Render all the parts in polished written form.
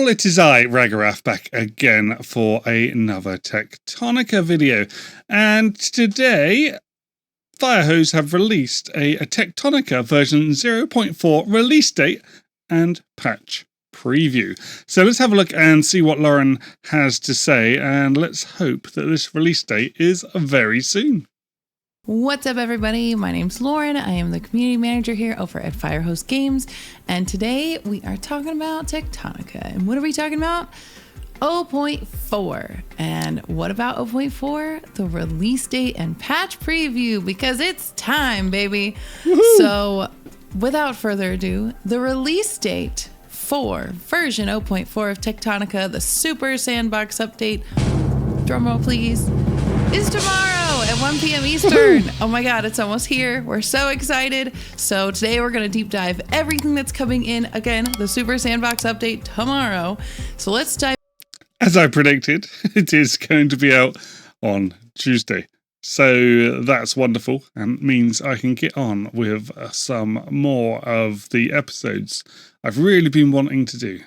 all, it is I, Ragarath, back again for another Techtonica video. And today, Firehose have released a Techtonica version 0.4 release date and patch preview. So let's have a look and see what Lauren has to say, and let's hope that this release date is very soon. What's up, everybody? My name's Lauren. I am the community manager here over at Firehose Games, and today we are talking about Techtonica. And what are we talking about? 0.4. And what about 0.4? The release date and patch preview, because it's time, baby. Woohoo! So without further ado, the release date for version 0.4 of Techtonica, the Super Sandbox update, drumroll please, is tomorrow at 1 p.m. Eastern. Oh my God, it's almost here. We're so excited. So today we're going to deep dive everything that's coming in. Again, the Super Sandbox update tomorrow. So let's dive. As I predicted, it is going to be out on Tuesday. So that's wonderful and means I can get on with some more of the episodes I've really been wanting to do.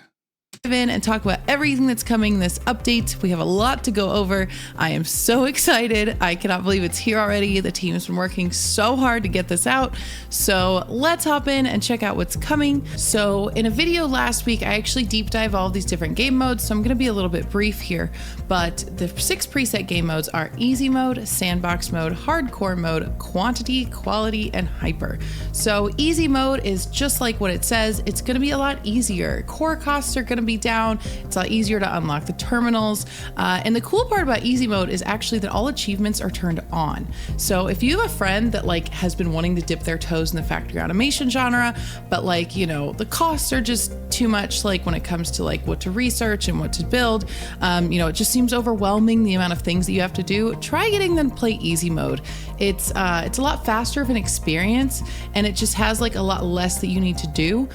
In and talk about everything that's coming this update. We have a lot to go over. I am so excited. I cannot believe it's here already. The team has been working so hard to get this out. So let's hop in and check out what's coming. So in a video last week, I actually deep dive all these different game modes. So I'm going to be a little bit brief here, but the 6 preset game modes are easy mode, sandbox mode, hardcore mode, quantity, quality, and hyper. So easy mode is just like what it says. It's going to be a lot easier. Core costs are going to be down. It's a lot easier to unlock the terminals. And the cool part about easy mode is actually that all achievements are turned on. So if you have a friend that has been wanting to dip their toes in the factory automation genre, but the costs are just too much, when it comes to what to research and what to build, it just seems overwhelming, the amount of things that you have to do. Try getting them to play easy mode. It's a lot faster of an experience, and it just has a lot less that you need to do,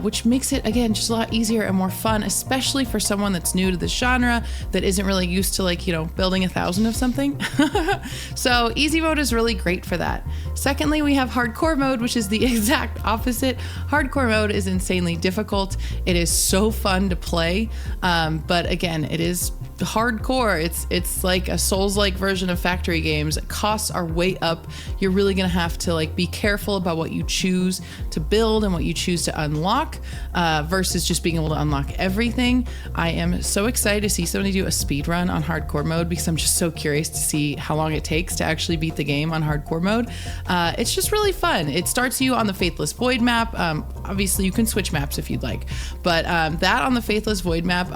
which makes it, again, just a lot easier and more fun, especially for someone that's new to this genre that isn't really used to building 1,000 of something. So easy mode is really great for that. Secondly, we have hardcore mode, which is the exact opposite. Hardcore mode is insanely difficult. It is so fun to play, but again, it is hardcore. It's like a Souls-like version of factory games. Costs are way up. You're really gonna have to be careful about what you choose to build and what you choose to unlock, versus just being able to unlock everything. I am so excited to see somebody do a speed run on hardcore mode, because I'm just so curious to see how long it takes to actually beat the game on hardcore mode. It's just really fun. It starts you on the Faithless Void map. Obviously you can switch maps if you'd like, but that on the Faithless Void map,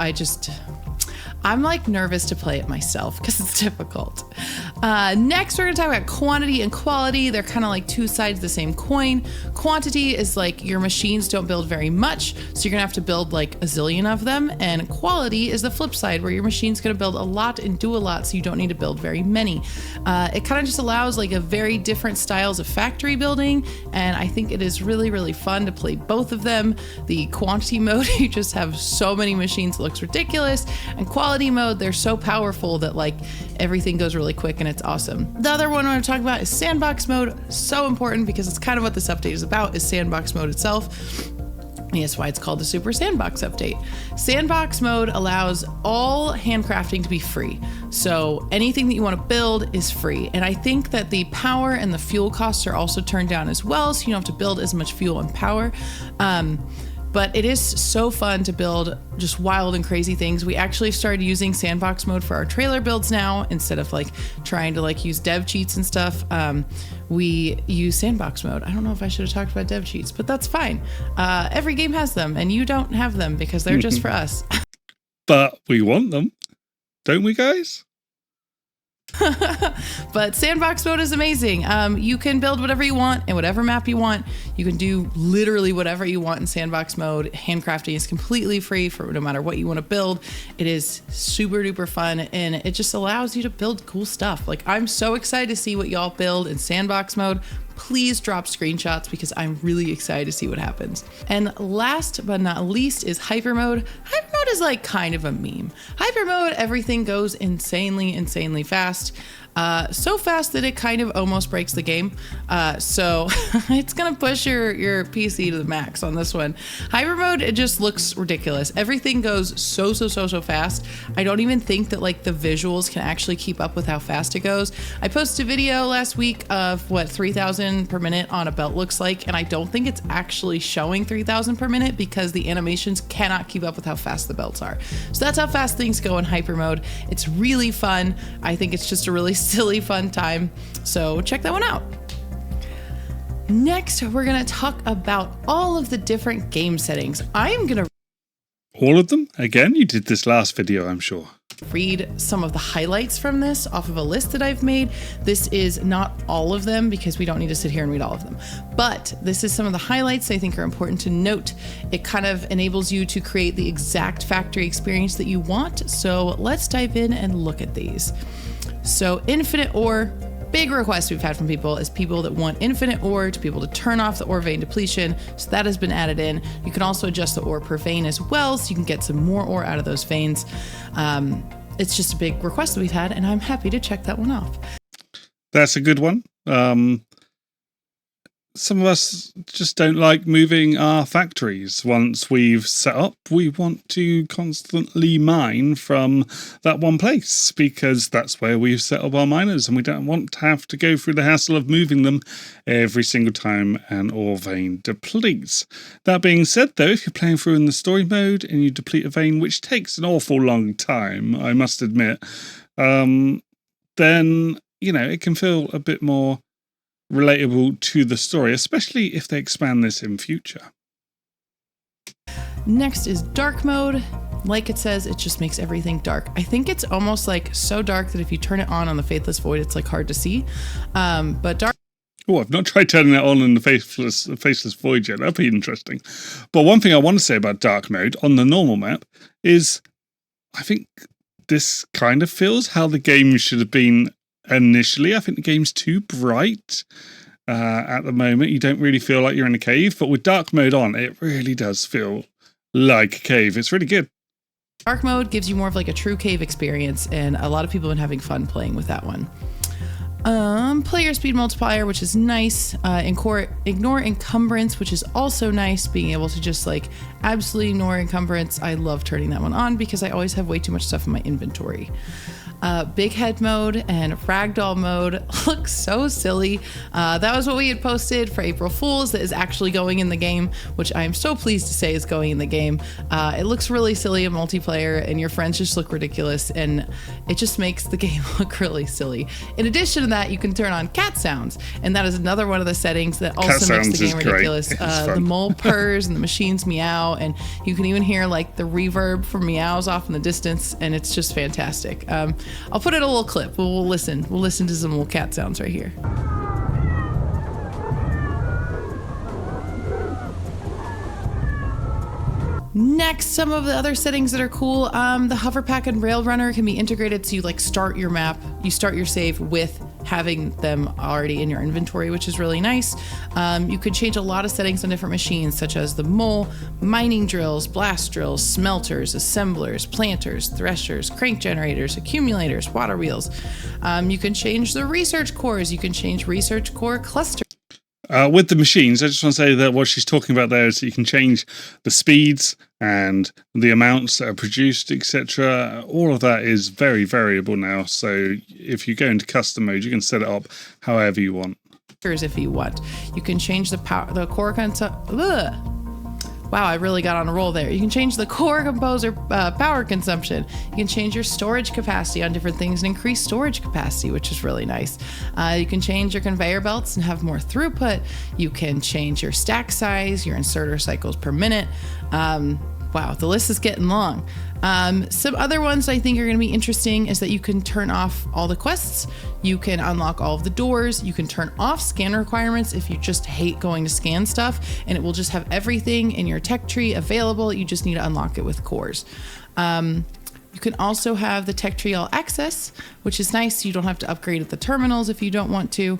I'm nervous to play it myself because it's difficult. Next, we're gonna talk about quantity and quality. They're kind of two sides of the same coin. Quantity is your machines don't build very much, so you're gonna have to build a zillion of them. And quality is the flip side, where your machine's gonna build a lot and do a lot, so you don't need to build very many. It kind of just allows a very different styles of factory building, and I think it is really, really fun to play both of them. The quantity mode, you just have so many machines, it looks ridiculous, and quality mode, they're so powerful that everything goes really quick and it's awesome. The other one I want to talk about is sandbox mode. So important, because it's kind of what this update is about, is sandbox mode itself. And that's why it's called the Super Sandbox update. Sandbox mode allows all handcrafting to be free. So anything that you want to build is free. And I think that the power and the fuel costs are also turned down as well, so you don't have to build as much fuel and power. But it is so fun to build just wild and crazy things. We actually started using sandbox mode for our trailer builds now, instead of trying to use dev cheats and stuff. We use sandbox mode. I don't know if I should have talked about dev cheats, but that's fine. Every game has them, and you don't have them because they're just for us. But we want them, don't we, guys? But sandbox mode is amazing. You can build whatever you want in whatever map you want. You can do literally whatever you want in sandbox mode. Handcrafting is completely free for no matter what you want to build. It is super duper fun, and it just allows you to build cool stuff. I'm so excited to see what y'all build in sandbox mode. Please drop screenshots, because I'm really excited to see what happens. And last but not least is hyper mode. Hyper mode is like kind of a meme. Hyper mode, everything goes insanely fast. So fast that it kind of almost breaks the game. So it's gonna push your PC to the max on this one. Hyper mode, it just looks ridiculous. Everything goes so fast. I don't even think that like the visuals can actually keep up with how fast it goes. I posted a video last week of what 3,000 per minute on a belt looks like, and I don't think it's actually showing 3,000 per minute because the animations cannot keep up with how fast the belts are. So that's how fast things go in hyper mode. It's really fun. I think it's just a really silly fun time, so check that one out. Next, we're gonna talk about all of the different game settings. I am gonna all of them again. You did this last video, I'm sure. Read some of the highlights from this off of a list that I've made. This is not all of them because we don't need to sit here and read all of them, but this is some of the highlights I think are important to note. It kind of enables you to create the exact factory experience that you want. So let's dive in and look at these. So infinite ore, big request we've had from people is people that want infinite ore to be able to turn off the ore vein depletion. So that has been added in. You can also adjust the ore per vein as well, so you can get some more ore out of those veins. It's just a big request that we've had, and I'm happy to check that one off. That's a good one. Some of us just don't like moving our factories. Once we've set up, we want to constantly mine from that one place because that's where we've set up our miners, and we don't want to have to go through the hassle of moving them every single time an ore vein depletes. That being said, though, if you're playing through in the story mode and you deplete a vein, which takes an awful long time, I must admit, then, you know, it can feel a bit more relatable to the story, especially if they expand this in future. Next is dark mode. Like it says, it just makes everything dark. I think it's almost like so dark that if you turn it on the Faithless Void, it's like hard to see. But dark. Oh, I've not tried turning it on in the Faceless Void yet. That'd be interesting. But one thing I want to say about dark mode on the normal map is I think this kind of feels how the game should have been initially. I think the game's too bright at the moment. You don't really feel like you're in a cave, but with dark mode on, it really does feel like a cave. It's really good. Dark mode gives you more of like a true cave experience, and a lot of people have been having fun playing with that one. Player speed multiplier, which is nice. Ignore encumbrance, which is also nice, being able to just like absolutely ignore encumbrance. I love turning that one on because I always have way too much stuff in my inventory. Big head mode and ragdoll mode looks so silly. That was what we had posted for April Fools that is actually going in the game, which I am so pleased to say is going in the game. It looks really silly in multiplayer, and your friends just look ridiculous, and it just makes the game look really silly. In addition to that, you can turn on cat sounds, and that is another one of the settings that also makes the game ridiculous. The mole purrs and the machines meow, and you can even hear like the reverb from meows off in the distance, and it's just fantastic. I'll put in a little clip. We'll listen. We'll listen to some little cat sounds right here. Next, some of the other settings that are cool. The hover pack and rail runner can be integrated, so you like start your map, you start your save with having them already in your inventory, which is really nice. You could change a lot of settings on different machines, such as the mole, mining drills, blast drills, smelters, assemblers, planters, threshers, crank generators, accumulators, water wheels. You can change the research cores. You can change research core cluster. With the machines, I just want to say that what she's talking about there is that you can change the speeds and the amounts that are produced, etc. All of that is very variable now. So if you go into custom mode, you can set it up however you want. If you want, you can change the power, the core Wow, I really got on a roll there. You can change the core composer power consumption. You can change your storage capacity on different things and increase storage capacity, which is really nice. You can change your conveyor belts and have more throughput. You can change your stack size, your inserter cycles per minute. Wow, the list is getting long. Some other ones I think are going to be interesting is that you can turn off all the quests. You can unlock all of the doors. You can turn off scan requirements if you just hate going to scan stuff, and it will just have everything in your tech tree available. You just need to unlock it with cores. You can also have the tech tree all access, which is nice. You don't have to upgrade at the terminals if you don't want to.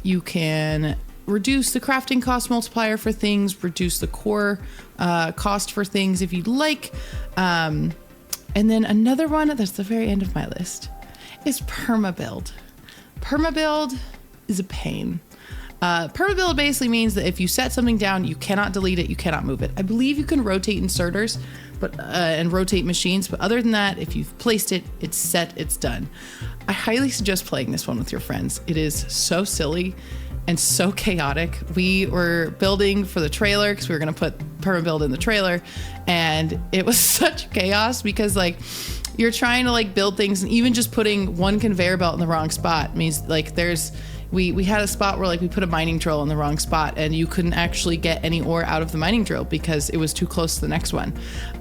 You can reduce the crafting cost multiplier for things, reduce the core cost for things if you'd like. And then another one that's the very end of my list is permabuild. Permabuild is a pain. Permabuild basically means that if you set something down, you cannot delete it, you cannot move it. I believe you can rotate inserters and rotate machines, but other than that, if you've placed it, it's set, it's done. I highly suggest playing this one with your friends. It is so silly and so chaotic. We were building for the trailer because we were going to put permabuild in the trailer, and it was such chaos because like you're trying to like build things, and even just putting one conveyor belt in the wrong spot means like we had a spot where like we put a mining drill in the wrong spot, and you couldn't actually get any ore out of the mining drill because it was too close to the next one.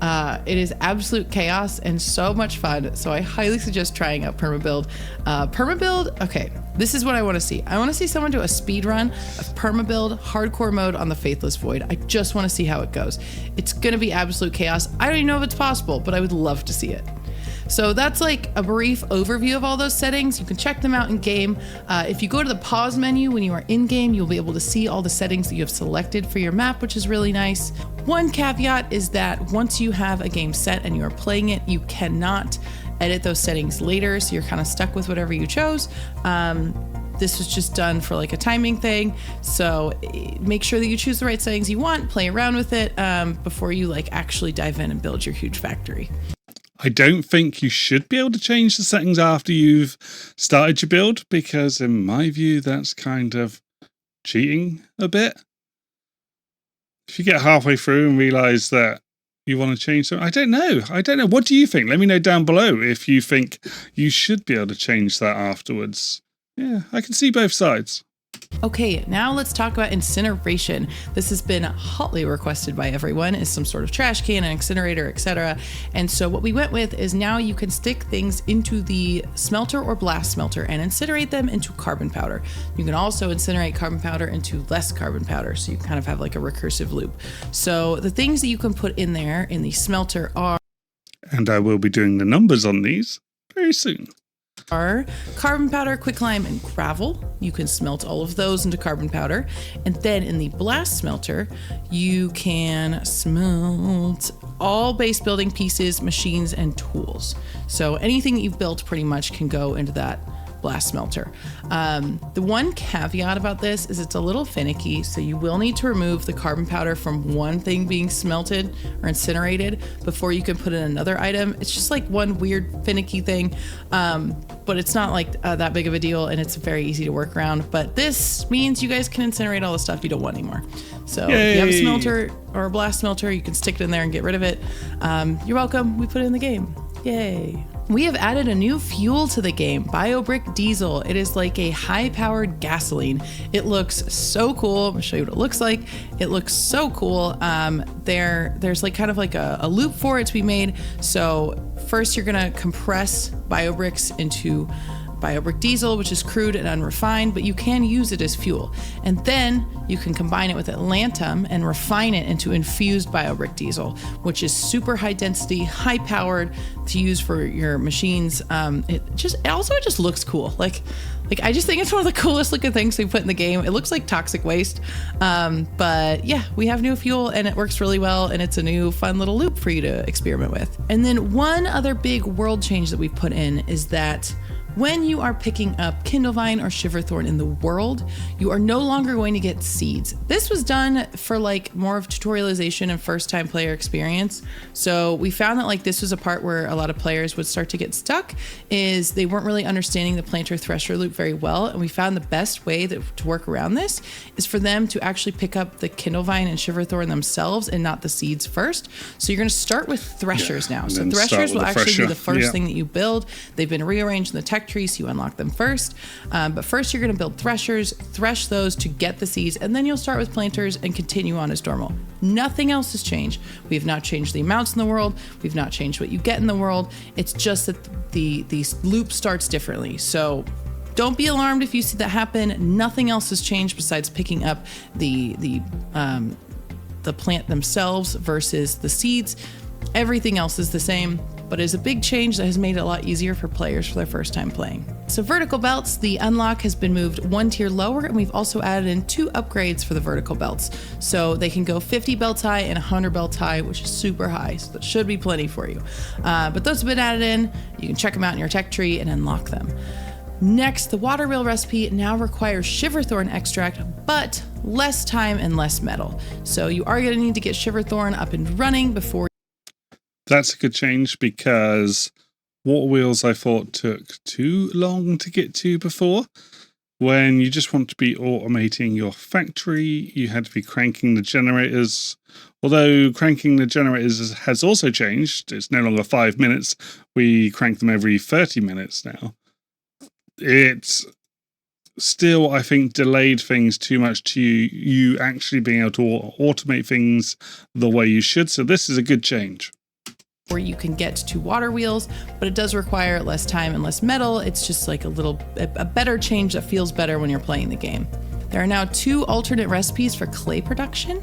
It is absolute chaos and so much fun. So I highly suggest trying out permabuild. Permabuild, okay, this is what I want to see. I want to see someone do a speed run of permabuild hardcore mode on the Faithless Void. I just want to see how it goes. It's going to be absolute chaos. I don't even know if it's possible, but I would love to see it. So that's like a brief overview of all those settings. You can check them out in game. If you go to the pause menu when you are in game, you'll be able to see all the settings that you have selected for your map, which is really nice. One caveat is that once you have a game set and you are playing it, you cannot edit those settings later. So you're kind of stuck with whatever you chose. This was just done for like a timing thing. So make sure that you choose the right settings you want, play around with it before you like actually dive in and build your huge factory. I don't think you should be able to change the settings after you've started your build, because in my view, that's kind of cheating a bit. If you get halfway through and realize that you want to change something, I don't know. What do you think? Let me know down below if you think you should be able to change that afterwards. Yeah, I can see both sides. Okay, now let's talk about incineration. This has been hotly requested by everyone, is some sort of trash can, an incinerator, etc. And so what we went with is now you can stick things into the smelter or blast smelter and incinerate them into carbon powder. You can also incinerate carbon powder into less carbon powder, so you kind of have like a recursive loop. So the things that you can put in there in the smelter are... And I will be doing the numbers on these very soon. Are carbon powder, quicklime, and gravel. You can smelt all of those into carbon powder. And then in the blast smelter, you can smelt all base building pieces, machines, and tools. So anything that you've built pretty much can go into that blast smelter. The one caveat about this is it's a little finicky, so you will need to remove the carbon powder from one thing being smelted or incinerated before you can put in another item. It's just like one weird finicky thing, but it's not like that big of a deal, and it's very easy to work around. But this means you guys can incinerate all the stuff you don't want anymore. So Yay. If you have a smelter or a blast smelter, you can stick it in there and get rid of it. You're welcome. We put it in the game. Yay. We have added a new fuel to the game, BioBrick Diesel. It is like a high-powered gasoline. It looks so cool. I'm gonna show you what it looks like. It looks so cool. There's like kind of like a loop for it to be made. So first you're gonna compress BioBricks into BioBrick Diesel, which is crude and unrefined, but you can use it as fuel. And then you can combine it with Atlantum and refine it into infused BioBrick Diesel, which is super high density, high powered to use for your machines. It also just looks cool. Like I just think it's one of the coolest looking things we put in the game. It looks like toxic waste. But yeah, we have new fuel and it works really well, and it's a new fun little loop for you to experiment with. And then one other big world change that we've put in is that when you are picking up Kindlevine or Shiverthorn in the world, you are no longer going to get seeds. This was done for like more of tutorialization and first time player experience. So we found that like this was a part where a lot of players would start to get stuck, is they weren't really understanding the planter thresher loop very well. And we found the best way to work around this is for them to actually pick up the Kindlevine and Shiverthorn themselves and not the seeds first. So you're going to start with threshers now. So threshers will actually be the first thing that you build. They've been rearranged in the tech tree, so you unlock them first. But first you're going to build threshers, thresh those to get the seeds, and then you'll start with planters and continue on as normal. Nothing else has changed. We have not changed the amounts in the world. We've not changed what you get in the world. It's just that the loop starts differently. So don't be alarmed if you see that happen. Nothing else has changed besides picking up the plant themselves versus the seeds. Everything else is the same. but it's a big change that has made it a lot easier for players for their first time playing. So vertical belts, the unlock has been moved one tier lower, and we've also added in 2 upgrades for the vertical belts. So they can go 50 belts high and 100 belts high, which is super high, so that should be plenty for you. But those have been added in. You can check them out in your tech tree and unlock them. Next, the water wheel recipe now requires Shiverthorn extract, but less time and less metal. So you are going to need to get Shiverthorn up and running before. That's a good change, because water wheels I thought took too long to get to before. When you just want to be automating your factory, you had to be cranking the generators. Although cranking the generators has also changed. It's no longer 5 minutes. We crank them every 30 minutes now. It's still, I think, delayed things too much to you actually being able to automate things the way you should. So this is a good change. Where you can get to water wheels, but it does require less time and less metal. It's just like a better change that feels better when you're playing the game. There are now 2 alternate recipes for clay production: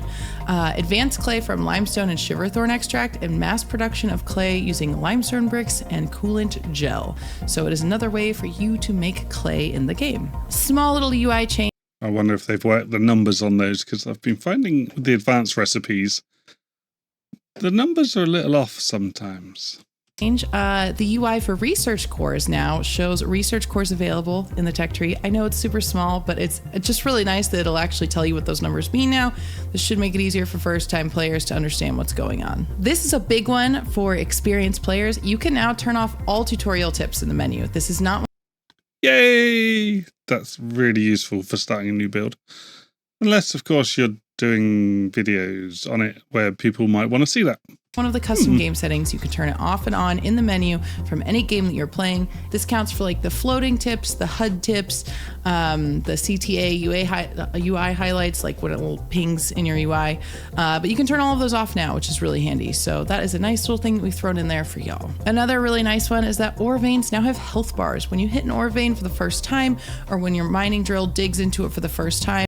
advanced clay from limestone and Shiverthorn extract, and mass production of clay using limestone bricks and coolant gel. So it is another way for you to make clay in the game. Small little UI change. I wonder if they've worked the numbers on those, because I've been finding with the advanced recipes, the numbers are a little off sometimes. The UI for research cores now shows research cores available in the tech tree. I know it's super small, but it's just really nice that it'll actually tell you what those numbers mean now. This should make it easier for first-time players to understand what's going on. This is a big one for experienced players. You can now turn off all tutorial tips in the menu. This is not... Yay! That's really useful for starting a new build. Unless, of course, you're doing videos on it where people might want to see that. One of the custom game settings. You can turn it off and on in the menu from any game that you're playing. This counts for like the floating tips, the HUD tips, the CTA UI highlights, like when it little pings in your UI. But you can turn all of those off now, which is really handy. So that is a nice little thing that we've thrown in there for y'all. Another really nice one is that ore veins now have health bars. When you hit an ore vein for the first time, or when your mining drill digs into it for the first time,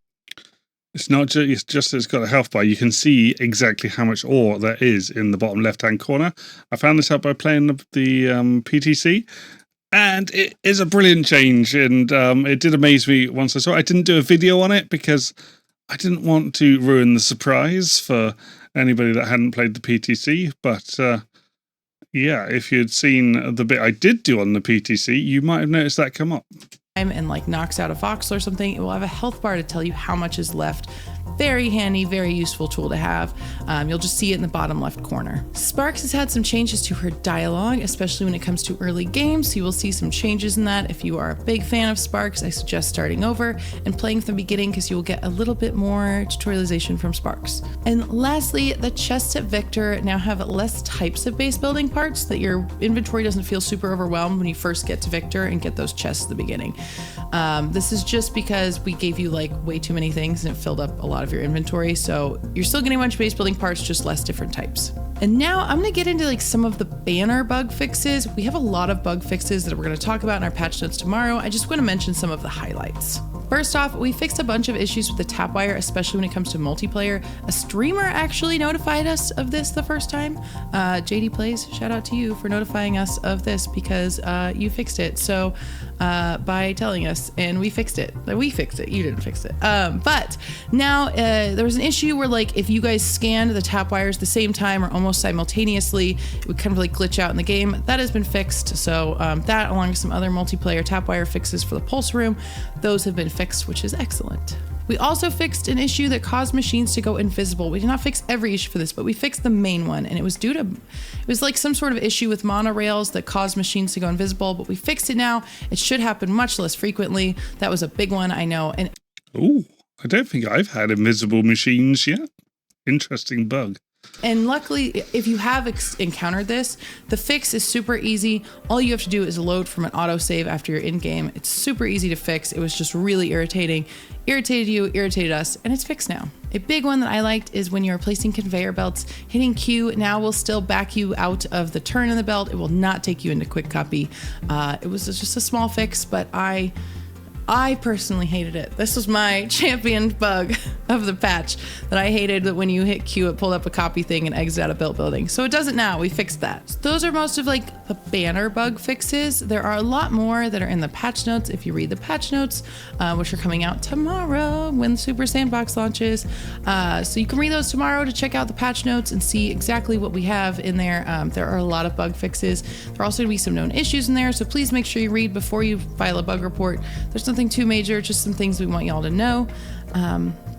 it's not just that it's got a health bar. You can see exactly how much ore there is in the bottom left-hand corner. I found this out by playing the PTC, and it is a brilliant change. And it did amaze me once I saw it. I didn't do a video on it because I didn't want to ruin the surprise for anybody that hadn't played the PTC. But yeah, if you'd seen the bit I did do on the PTC, you might have noticed that come up. And like knocks out a voxel or something, it will have a health bar to tell you how much is left. Very handy, very useful tool to have. You'll just see it in the bottom left corner. Sparks has had some changes to her dialogue, especially when it comes to early games. So you will see some changes in that. If you are a big fan of Sparks, I suggest starting over and playing from the beginning, because you will get a little bit more tutorialization from Sparks. And lastly, the chests at Victor now have less types of base building parts, that your inventory doesn't feel super overwhelmed when you first get to Victor and get those chests at the beginning. This is just because we gave you like way too many things and it filled up a lot of your inventory. So you're still getting a bunch of base building parts, just less different types. And now I'm going to get into like some of the banner bug fixes. We have a lot of bug fixes that we're going to talk about in our patch notes tomorrow. I just want to mention some of the highlights. First off, we fixed a bunch of issues with the tap wire, especially when it comes to multiplayer. A streamer actually notified us of this the first time. JD Plays, shout out to you for notifying us of this, because you fixed it. So by telling us, and we fixed it. We fixed it. You didn't fix it. But now there was an issue where like if you guys scanned the tap wires the same time or almost simultaneously, it would kind of like glitch out in the game. That has been fixed. So that, along with some other multiplayer tap wire fixes for the pulse room, those have been fixed, which is excellent. We also fixed an issue that caused machines to go invisible. We did not fix every issue for this, but we fixed the main one, and it was it was like some sort of issue with monorails that caused machines to go invisible, but we fixed it now. It should happen much less frequently. That was a big one, I know. And oh, I don't think I've had invisible machines yet. Interesting bug. And luckily, if you have encountered this, the fix is super easy. All you have to do is load from an autosave after you're in game. It's super easy to fix. It was just really irritating. Irritated you, irritated us, and it's fixed now. A big one that I liked is when you're replacing conveyor belts, hitting Q now will still back you out of the turn in the belt. It will not take you into quick copy. It was just a small fix, but I personally hated it. This was my champion bug. of the patch that I hated, that when you hit Q, it pulled up a copy thing and exited out a built building. So it doesn't now. We fixed that. So those are most of like the banner bug fixes. There are a lot more that are in the patch notes if you read the patch notes, which are coming out tomorrow when Super Sandbox launches. So you can read those tomorrow to check out the patch notes and see exactly what we have in there. There are a lot of bug fixes. There are also going to be some known issues in there, so please make sure you read before you file a bug report. There's nothing too major, just some things we want y'all to know.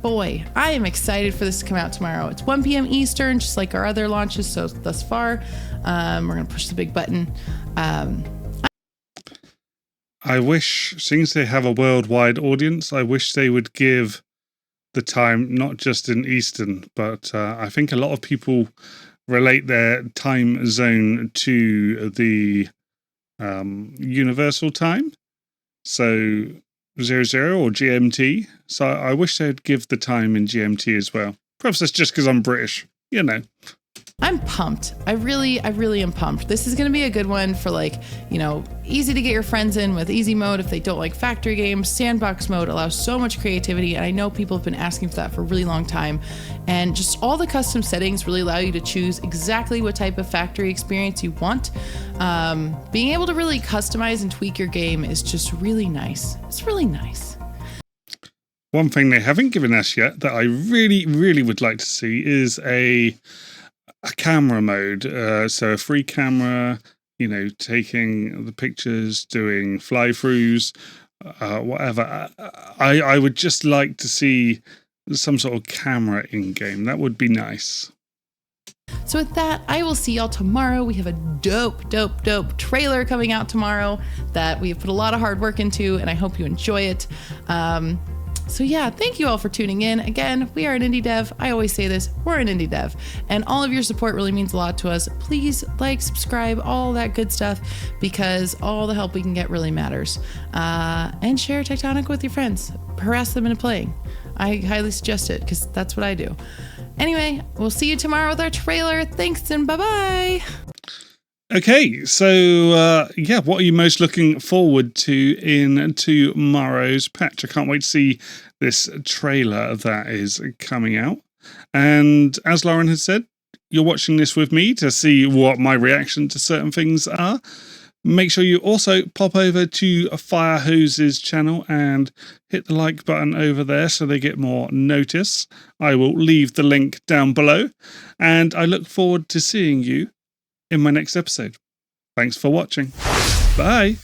Boy, I am excited for this to come out tomorrow. It's 1 p.m. Eastern, just like our other launches so thus far. We're going to push the big button. I wish, since they have a worldwide audience, I wish they would give the time not just in Eastern, but I think a lot of people relate their time zone to the universal time. So 00 or GMT. So I wish they'd give the time in GMT as well. Perhaps that's just because I'm British, you know. I'm pumped. I really am pumped. This is going to be a good one for, like, you know, easy to get your friends in with easy mode if they don't like factory games. Sandbox mode allows so much creativity, and I know people have been asking for that for a really long time. And just all the custom settings really allow you to choose exactly what type of factory experience you want. Being able to really customize and tweak your game is just really nice. It's really nice. One thing they haven't given us yet that I really would like to see is a camera mode. So a free camera, you know, taking the pictures, doing fly-throughs, whatever. I would just like to see some sort of camera in-game. That would be nice. So with that, I will see y'all tomorrow. We have a dope trailer coming out tomorrow that we have put a lot of hard work into, and I hope you enjoy it. So yeah, thank you all for tuning in. Again, we are an indie dev. I always say this, we're an indie dev, and all of your support really means a lot to us. Please like, subscribe, all that good stuff, because all the help we can get really matters. And share Techtonica with your friends. Harass them into playing. I highly suggest it, because that's what I do. Anyway, we'll see you tomorrow with our trailer. Thanks and bye-bye. Okay, so yeah, what are you most looking forward to in tomorrow's patch? I can't wait to see this trailer that is coming out. And as Lauren has said, you're watching this with me to see what my reaction to certain things are. Make sure you also pop over to Firehose's channel and hit the like button over there so they get more notice. I will leave the link down below, and I look forward to seeing you in my next episode. Thanks for watching. Bye.